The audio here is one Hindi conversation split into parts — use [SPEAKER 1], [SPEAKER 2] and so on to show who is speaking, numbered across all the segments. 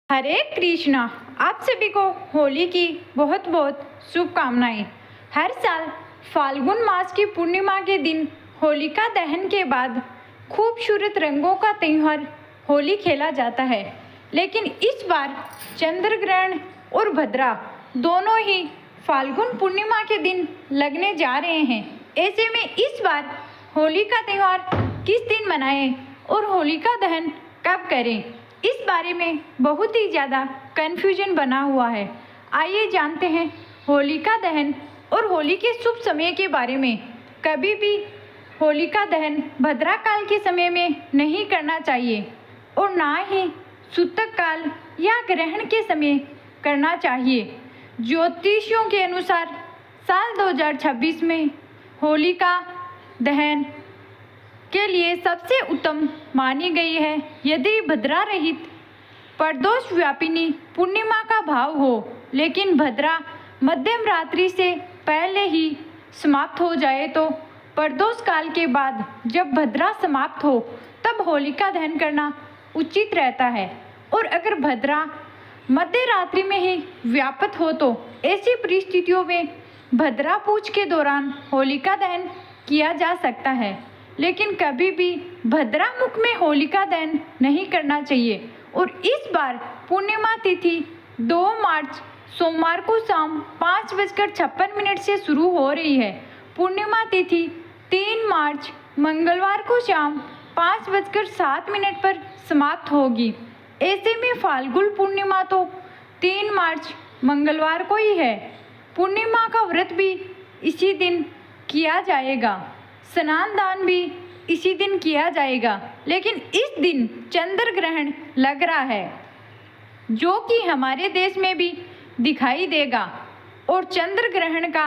[SPEAKER 1] हरे कृष्णा। आप सभी को होली की बहुत बहुत शुभकामनाएं। हर साल फाल्गुन मास की पूर्णिमा के दिन होलिका दहन के बाद खूबसूरत रंगों का त्यौहार होली खेला जाता है, लेकिन इस बार चंद्र ग्रहण और भद्रा दोनों ही फाल्गुन पूर्णिमा के दिन लगने जा रहे हैं। ऐसे में इस बार होली का त्यौहार किस दिन मनाएं और होलिका दहन कब करें, इस बारे में बहुत ही ज़्यादा कन्फ्यूजन बना हुआ है। आइए जानते हैं होलिका दहन और होली के शुभ समय के बारे में। कभी भी होलिका दहन भद्रा काल के समय में नहीं करना चाहिए और ना ही सूतक काल या ग्रहण के समय करना चाहिए। ज्योतिषियों के अनुसार साल 2026 में होलिका दहन के लिए सबसे उत्तम मानी गई है यदि भद्रा रहित प्रदोष व्यापिनी पूर्णिमा का भाव हो, लेकिन भद्रा मध्यम रात्रि से पहले ही समाप्त हो जाए तो प्रदोष काल के बाद जब भद्रा समाप्त हो तब होलिका दहन करना उचित रहता है। और अगर भद्रा मध्य रात्रि में ही व्याप्त हो तो ऐसी परिस्थितियों में भद्रा पूछ के दौरान होलिका दहन किया जा सकता है, लेकिन कभी भी भद्रा मुख में होलिका दहन नहीं करना चाहिए। और इस बार पूर्णिमा तिथि 2 मार्च सोमवार को शाम 5:56 से शुरू हो रही है। पूर्णिमा तिथि 3 मार्च मंगलवार को शाम 5:07 पर समाप्त होगी। ऐसे में फाल्गुन पूर्णिमा तो 3 मार्च मंगलवार को ही है। पूर्णिमा का व्रत भी इसी दिन किया जाएगा, स्नान दान भी इसी दिन किया जाएगा, लेकिन इस दिन चंद्र ग्रहण लग रहा है जो कि हमारे देश में भी दिखाई देगा। और चंद्र ग्रहण का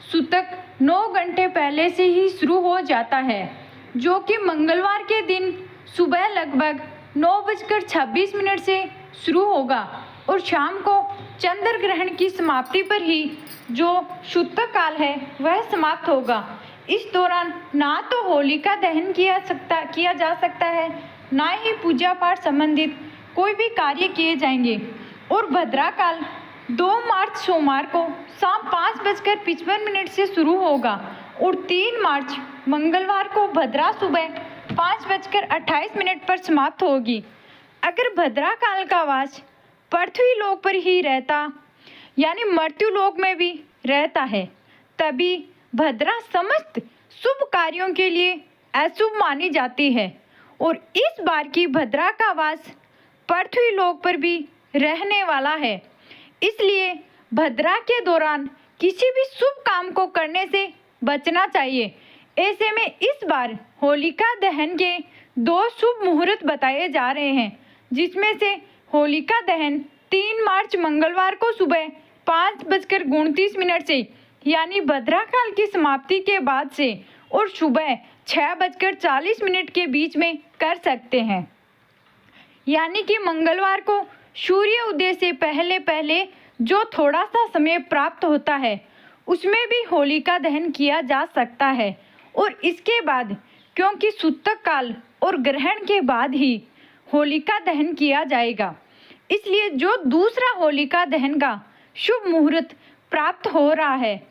[SPEAKER 1] सूतक 9 घंटे पहले से ही शुरू हो जाता है, जो कि मंगलवार के दिन सुबह लगभग 9:26 से शुरू होगा और शाम को चंद्र ग्रहण की समाप्ति पर ही जो सूतक काल है वह समाप्त होगा। इस दौरान ना तो होलिका दहन किया जा सकता है, ना ही पूजा पाठ संबंधित कोई भी कार्य किए जाएंगे। और भद्रा काल 2 मार्च सोमवार को शाम 5:55 से शुरू होगा और 3 मार्च मंगलवार को भद्रा सुबह 5:28 पर समाप्त होगी। अगर भद्रा काल का वास पृथ्वी लोक पर ही रहता, यानी मृत्यु लोक में भी रहता है, तभी भद्रा समस्त शुभ कार्यों के लिए अशुभ मानी जाती है। और इस बार की भद्रा का वास पृथ्वी लोक पर भी रहने वाला है, इसलिए भद्रा के दौरान किसी भी शुभ काम को करने से बचना चाहिए। ऐसे में इस बार होलिका दहन के 2 शुभ मुहूर्त बताए जा रहे हैं, जिसमें से होलिका दहन 3 मार्च मंगलवार को सुबह 5:29 से, यानी भद्रा काल की समाप्ति के बाद से, और सुबह 6:40 के बीच में कर सकते हैं। यानी कि मंगलवार को सूर्य उदय से पहले पहले जो थोड़ा सा समय प्राप्त होता है उसमें भी होलिका दहन किया जा सकता है। और इसके बाद, क्योंकि सूतक काल और ग्रहण के बाद ही होलिका दहन किया जाएगा, इसलिए जो दूसरा होलिका दहन का शुभ मुहूर्त प्राप्त हो रहा है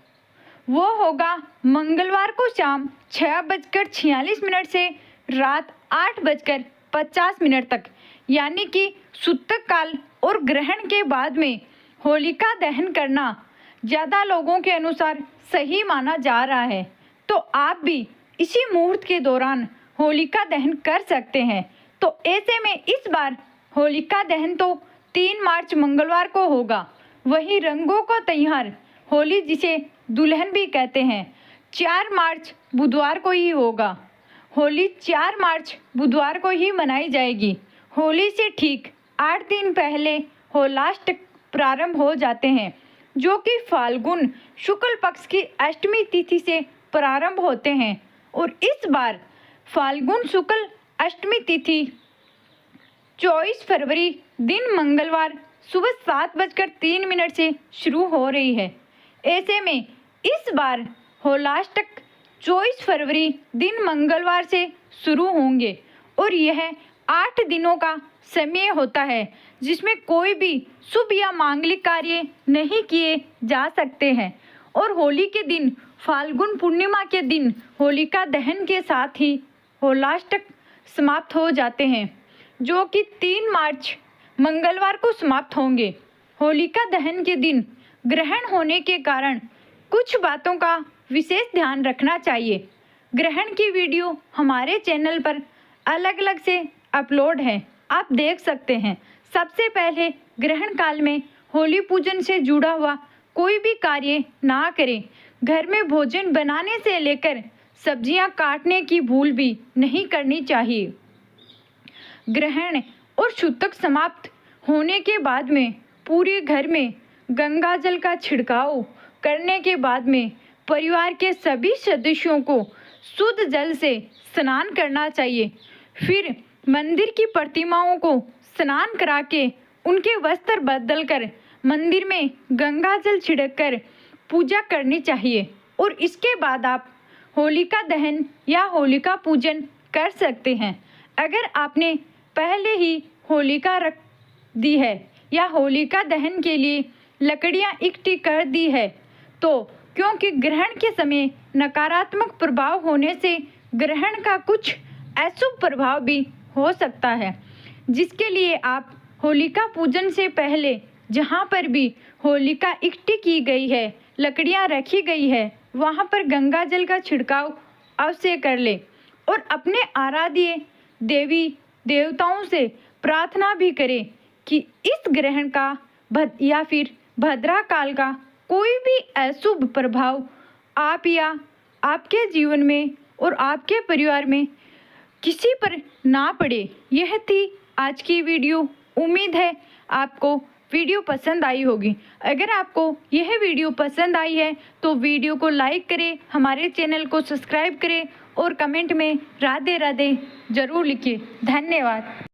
[SPEAKER 1] वो होगा मंगलवार को शाम 6:46 से रात 8:50 तक, यानी कि सूतक काल और ग्रहण के बाद में होलिका दहन करना ज़्यादा लोगों के अनुसार सही माना जा रहा है। तो आप भी इसी मुहूर्त के दौरान होलिका दहन कर सकते हैं। तो ऐसे में इस बार होलिका दहन तो 3 मार्च मंगलवार को होगा। वही रंगों का त्यौहार होली, जिसे दुल्हन भी कहते हैं, 4 मार्च बुधवार को ही होगा। होली 4 मार्च बुधवार को ही मनाई जाएगी। होली से ठीक 8 दिन पहले होलाष्टक प्रारंभ हो जाते हैं, जो कि फाल्गुन शुक्ल पक्ष की अष्टमी तिथि से प्रारंभ होते हैं। और इस बार फाल्गुन शुक्ल अष्टमी तिथि 24 फरवरी दिन मंगलवार सुबह 7:03 से शुरू हो रही है। ऐसे में इस बार होलाष्टक 24 फरवरी दिन मंगलवार से शुरू होंगे और यह 8 दिनों का समय होता है जिसमें कोई भी शुभ या मांगलिक कार्य नहीं किए जा सकते हैं और होली के दिन फाल्गुन पूर्णिमा के दिन होलिका दहन के साथ ही होलाष्टक समाप्त हो जाते हैं, जो कि 3 मार्च मंगलवार को समाप्त होंगे। होलिका दहन के दिन ग्रहण होने के कारण कुछ बातों का विशेष ध्यान रखना चाहिए। ग्रहण की वीडियो हमारे चैनल पर अलग अलग से अपलोड है, आप देख सकते हैं। सबसे पहले ग्रहण काल में होली पूजन से जुड़ा हुआ कोई भी कार्य ना करें। घर में भोजन बनाने से लेकर सब्जियां काटने की भूल भी नहीं करनी चाहिए। ग्रहण और सूतक समाप्त होने के बाद में पूरे घर में गंगा जल का छिड़काव करने के बाद में परिवार के सभी सदस्यों को शुद्ध जल से स्नान करना चाहिए। फिर मंदिर की प्रतिमाओं को स्नान करा के उनके वस्त्र बदलकर मंदिर में गंगा जल छिड़ककर पूजा करनी चाहिए और इसके बाद आप होलिका दहन या होलिका पूजन कर सकते हैं। अगर आपने पहले ही होलिका रख दी है या होलिका दहन के लिए लकड़ियां इकट्ठी कर दी है तो क्योंकि ग्रहण के समय नकारात्मक प्रभाव होने से ग्रहण का कुछ अशुभ प्रभाव भी हो सकता है, जिसके लिए आप होलिका पूजन से पहले जहाँ पर भी होलिका इकट्ठी की गई है, लकड़ियाँ रखी गई है, वहाँ पर गंगा जल का छिड़काव अवश्य कर ले और अपने आराध्य देवी देवताओं से प्रार्थना भी करें कि इस ग्रहण का या फिर भद्रा काल का कोई भी अशुभ प्रभाव आप या आपके जीवन में और आपके परिवार में किसी पर ना पड़े। यह थी आज की वीडियो। उम्मीद है आपको वीडियो पसंद आई होगी। अगर आपको यह वीडियो पसंद आई है तो वीडियो को लाइक करें, हमारे चैनल को सब्सक्राइब करें और कमेंट में राधे राधे ज़रूर लिखिए। धन्यवाद।